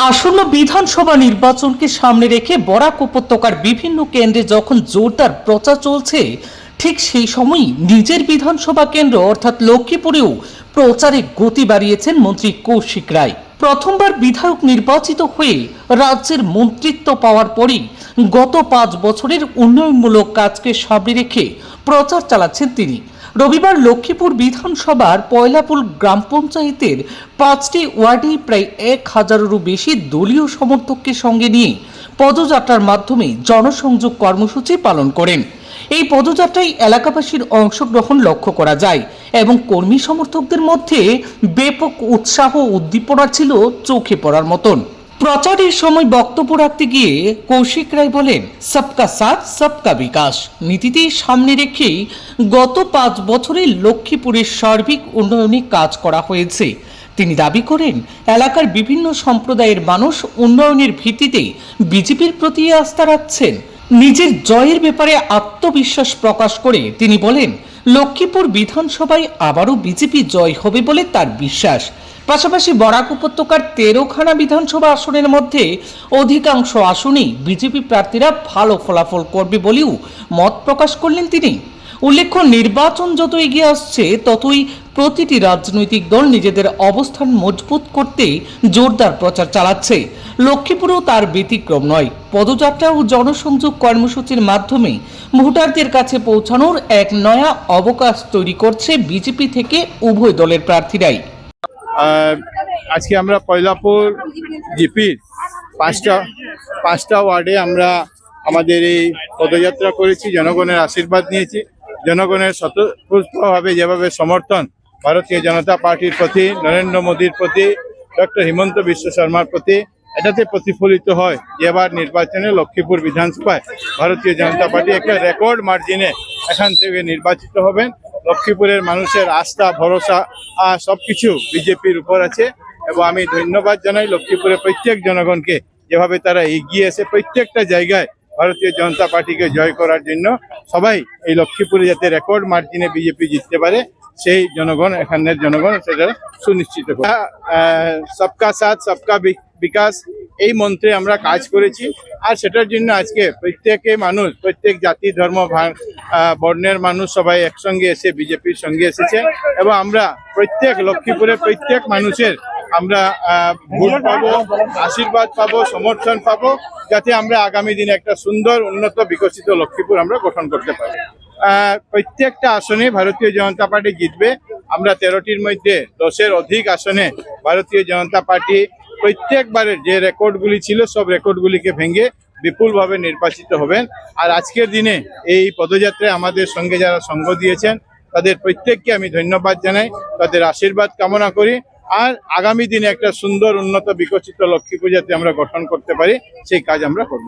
আসন্ন বিধানসভা নির্বাচনকে সামনে রেখে বরাক উপত্যকার বিভিন্ন কেন্দ্রে যখন জোরদার প্রচার চলছে, ঠিক সেই সময়ই নিজের বিধানসভা কেন্দ্র অর্থাৎ লক্ষ্মীপুরেও প্রচারে গতি বাড়িয়েছেন মন্ত্রী কৌশিক রায়। প্রথমবার বিধায়ক নির্বাচিত হয়ে রাজ্যের মন্ত্রিত্ব পাওয়ার পরই গত 5 বছরের উন্নয়নমূলক কাজকে সামনে রেখে প্রচার চালাচ্ছেন তিনি। রবিবার লক্ষ্মীপুর বিধানসভার পয়লাপুল গ্রাম পঞ্চায়েতের 5টি ওয়ার্ডে প্রায় 1000-এরও বেশি দলীয় সমর্থককে সঙ্গে নিয়ে পদযাত্রার মাধ্যমে জনসংযোগ কর্মসূচি পালন করেন। এই পদযাত্রায় এলাকাবাসীর অংশগ্রহণ লক্ষ্য করা যায় এবং কর্মী সমর্থকদের মধ্যে ব্যাপক উৎসাহ উদ্দীপনা ছিল চোখে পড়ার মতন। প্রচারের সময় বক্তব্য রাখতে গিয়ে কৌশিক রায় বলেন, সবকা সাথ সবকা বিকাশ নীতিতে সামনে রেখেই গত 5 বছরে লক্ষ্মীপুরের সার্বিক উন্নয়নে কাজ করা হয়েছে। তিনি দাবি করেন, এলাকার বিভিন্ন সম্প্রদায়ের মানুষ উন্নয়নের ভিত্তিতে বিজেপির প্রতি আস্থা রাখছেন। নিজের জয়ের ব্যাপারে আত্মবিশ্বাস প্রকাশ করে তিনি বলেন, লক্ষ্মীপুর বিধানসভায় আবারও বিজেপি জয় হবে বলে তার বিশ্বাস। পাশাপাশি বরাক উপত্যকার 13খানা বিধানসভা আসনের মধ্যে অধিকাংশ আসনেই বিজেপি প্রার্থীরা ভালো ফলাফল করবে বলেও মত প্রকাশ করলেন তিনি। উল্লেখ্য, নির্বাচন যত এগিয়ে আসছে ততই প্রতিটি রাজনৈতিক দল নিজেদের অবস্থান মজবুত করতে জোরদার প্রচার চালাচ্ছে। লক্ষ্মীপুরেও তার ব্যতিক্রম নয়। পদযাত্রা ও জনসংযোগ কর্মসূচির মাধ্যমে ভোটারদের কাছে পৌঁছানোর এক নয়া অবকাশ তৈরি করছে বিজেপি থেকে উভয় দলের প্রার্থীরাই। আজকে আমরা পয়লাপুর জিপির পাঁচটা ওয়ার্ডে আমরা আমাদের এই পদযাত্রা করেছি, জনগণের আশীর্বাদ নিয়েছি। জনগণের স্বতঃস্ফূর্তভাবে যেভাবে সমর্থন ভারতীয় জনতা পার্টির প্রতি, নরেন্দ্র মোদীর প্রতি, ডক্টর হিমন্ত বিশ্ব শর্মার প্রতি, এটাতে প্রতিফলিত হয় যে এবার নির্বাচনে লক্ষ্মীপুর বিধানসভায় ভারতীয় জনতা পার্টি একটা রেকর্ড মার্জিনে এখান থেকে নির্বাচিত হবেন। লক্ষ্মীপুরের মানুষের আস্থা ভরসা সবকিছু বিজেপির উপর আছে এবং আমি ধন্যবাদ জানাই লক্ষ্মীপুরের প্রত্যেক জনগণকে, যেভাবে তারা এগিয়ে এসে প্রত্যেকটা জায়গায় ভারতীয় জনতা পার্টিকে জয় করার জন্য সবাই এই লক্ষ্মীপুরে যাতে রেকর্ড মার্জিনে বিজেপি জিততে পারে সেই জনগণ, এখানের জনগণ সেটা সুনিশ্চিত করে। সবকা সাথ সবকা বিকাশ এই মন্ত্রে আমরা কাজ করেছি, আর সেটার জন্য আজকে প্রত্যেকে মানুষ, প্রত্যেক জাতি ধর্ম বর্ণের মানুষ সবাই একসঙ্গে এসে বিজেপির সঙ্গে এসেছে এবং আমরা প্রত্যেক লক্ষ্মীপুরের প্রত্যেক মানুষের আমরা ভোট পাবো, আশীর্বাদ পাবো, সমর্থন পাবো, যাতে আমরা আগামী দিনে একটা সুন্দর উন্নত বিকশিত লক্ষ্মীপুর আমরা গঠন করতে পারি। প্রত্যেকটা আসনে ভারতীয় জনতা পার্টি জিতবে। আমরা 13টির মধ্যে 10-এর অধিক আসনে ভারতীয় জনতা পার্টি প্রত্যেকবারের যে রেকর্ডগুলি ছিল সব রেকর্ডগুলিকে ভেঙে বিপুলভাবে নির্বাচিত হবেন। আর আজকের দিনে এই পদযাত্রায় আমাদের সঙ্গে যারা সঙ্গ দিয়েছেন তাদের প্রত্যেককে আমি ধন্যবাদ জানাই, তাদের আশীর্বাদ কামনা করি। আর আগামী দিনে একটা সুন্দর উন্নত বিকশিত লক্ষ্মীপুর যাতে আমরা গঠন করতে পারি সেই কাজ আমরা করব।